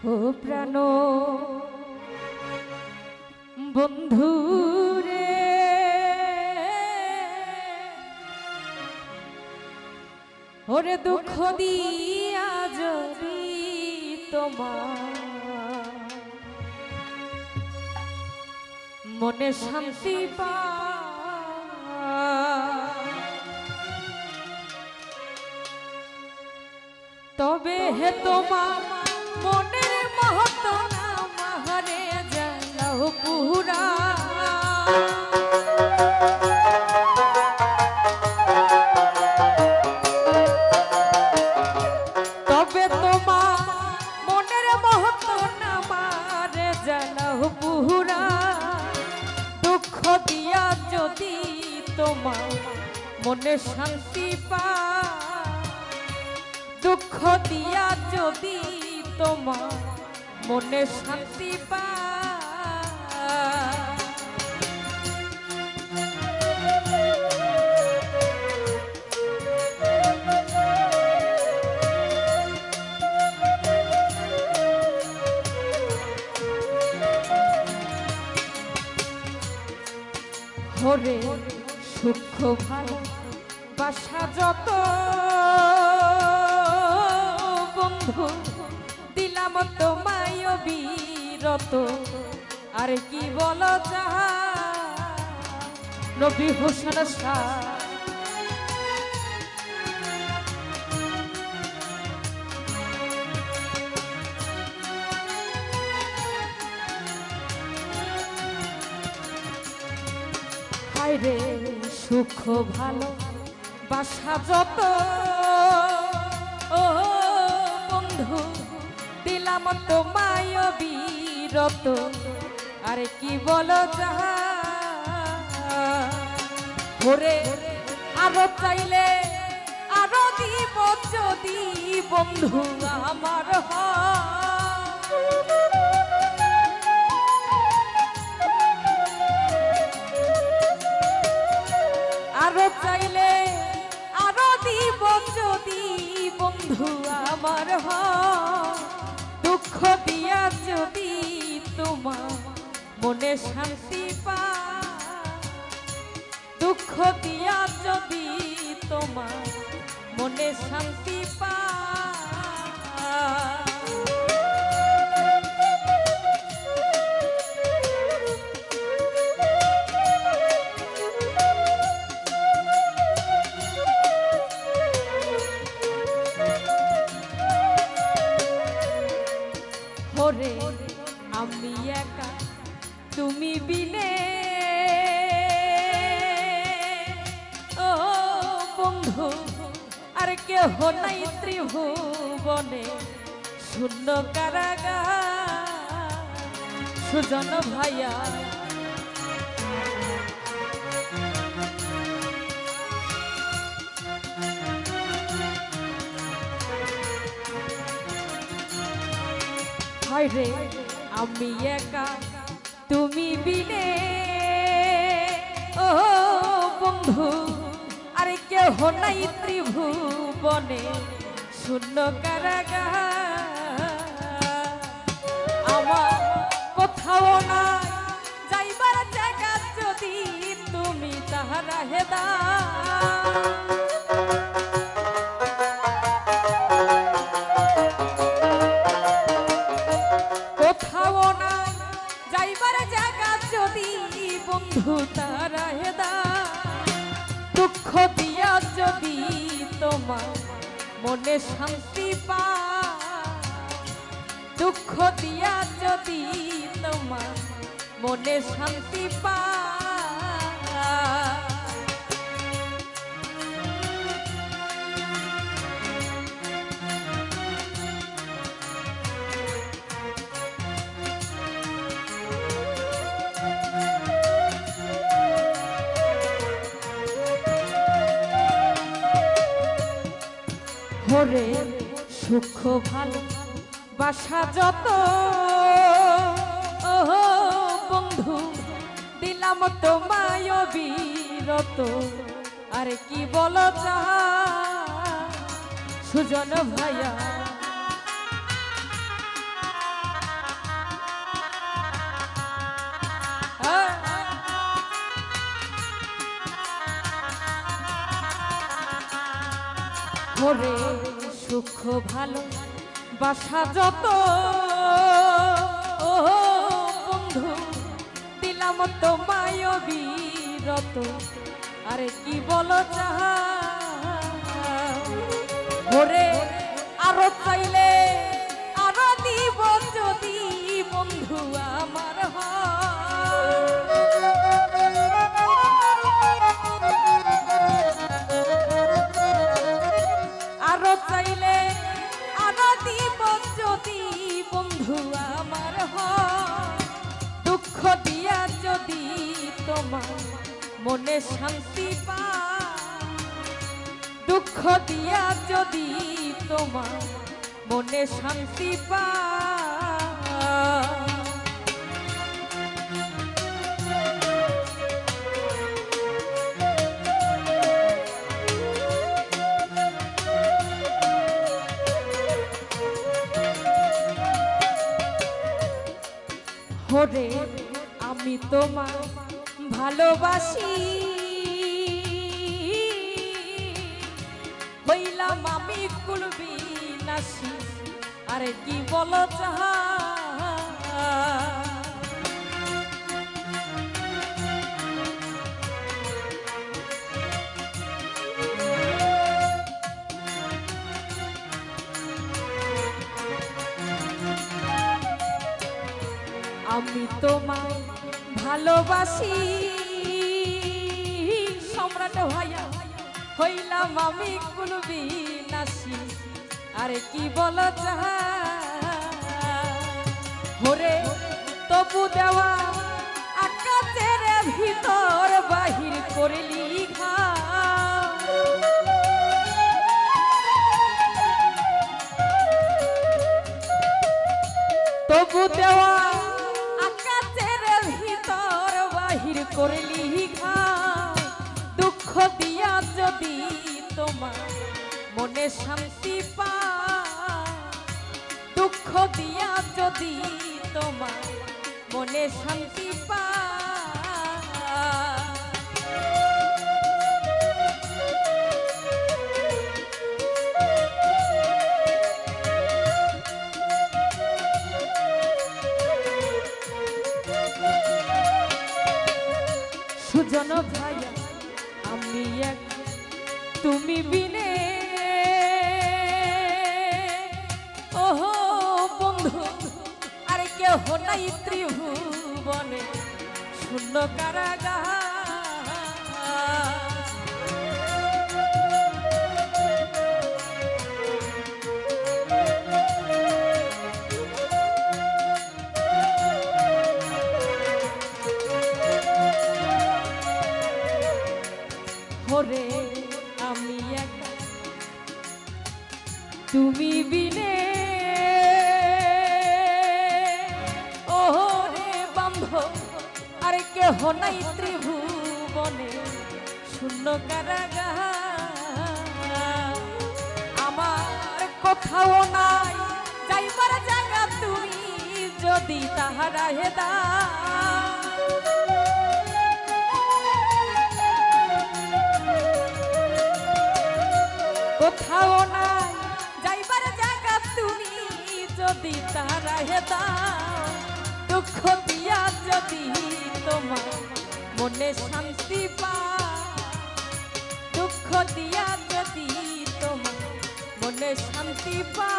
ও প্রাণ বন্ধু রে, ওরে দুঃখ দিয়া যদি তোমার মনে শান্তি তবে হে তোমার মনের মহত্ব না মাহারে জানাও পুরা। তবে তোমার মনের মহত্ব না মারে জানাও পুরা। দুঃখ দিয়া যদি তোমার মনে শান্তি দুঃখ দিয়া যদি তোমার মনে শান্তি হরে সুখ ভালো বাসা যত বন্ধু দিলাম তোমায় বিরত। আর কি বলো যাহা নবী হোসেন শাহ রে সুখ ভালো বাসা যত ও বন্ধু দিলাম তোমায় বিরত। আর কি বলো যাহা ওরে আরো চাইলে আরো দিব যদি বন্ধু আমার আরো চাইলে আরো দিব যদি বন্ধু আমার দুঃখ দিয়া যদি তোমার মনে শান্তি দুঃখ দিয়া যদি তোমার মনে শান্তি ওরে আমি একা তুমি বিনে ও বন্ধু আর কেহ নাই ত্রিভুবনে শূন্য কারাগার। সুজন ভাইয়া রে আমি একা তুমি বিনে ও বন্ধু আর কেহ নাই ত্রিভুবনে শূন্য কারাগার। আমার কোথাও নাই যাইবার জায়গা যদি তুমি তাহারা হেদা বন্ধু তারা হেদা দুঃখ দিয়া যদি তোমার মনে শান্তি দুঃখ দিয়া যদি তোমার মনে শান্তি ওরে সুখ ভালো বাসা যত ও বন্ধু দিলাম তোমায় বিরত। আর কি বলো সুজন ভাইয়া ওরে সুখ ভালো বাসা যত ও বন্ধু দিলাম তোমায় বিরত আরে কি বলো চাহা ওরে আরো চাইলে আরো দিব যদি বন্ধু আমার আরো চাইলে আরো দিব যদি বন্ধু আমার দুঃখ দিয়া যদি তোমার মনে শান্তি পা দুঃখ দিয়া যদি তোমার মনে শান্তি পা ওরে আমি তোমার ভালোবাসি হইলাম আমি কুলবি নাসি আরে কি বলো চাহা আমি তোমায় ভালোবাসি সম্রাট ভাইয়া হইলাম আমি কুলবি নাসি আরে কি বলো চাহা ওরে তবু দেওয়া আকাশের ভিতর বাহির করলি ঘা তবু দেওয়া আকাশের ভিতর বাহির করলি ঘা দুঃখ দিয়া যদি তোমার মনে শান্তি পা দুঃখ দিয়া যদি তোমার মনে শান্তি পা সুজন ভাইয়া আমি এক তুমি বিনে ওহো বন্ধু আরে কেউ নাই ত্রিভুবনে শূন্য কারাগার ওরে আমি একা তুমি বিনে ওরে বান্ধব আরে কেহ নাই ত্রিভুবনে শূন্য কারাগার আমার কোথাও নাই যাইবার জায়গা তুমি যদি তাহারা হেদা কোথাও নাই যাইবার জায়গা তুমি যদি তারা হেদা দুঃখ দিয়া যদি তোমার মনে শান্তি পা দুঃখ দিয়া যদি তোমার মনে শান্তি পা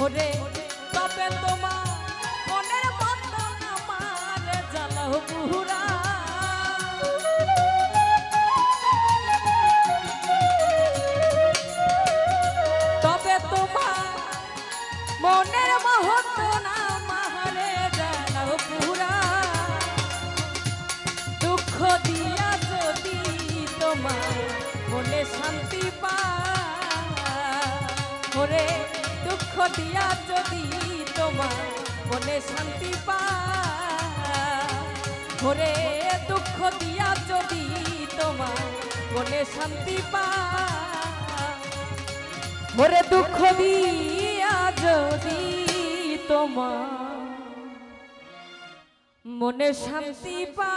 ওরে তবে তোমার মনের মতো আমার জ্বালাও পুরা মনের মহত্ব না মাহারে জানাও পুরা দুঃখ দিয়া যদি তোমার মনে শান্তি পা ওরে দুঃখ দিয়া যদি তোমার মনে শান্তি পা ওরে দুঃখ দিয়া যদি তোমার মনে শান্তি পা ওরে দুঃখ দিয়া যদি তোমার মনে শান্তি পা।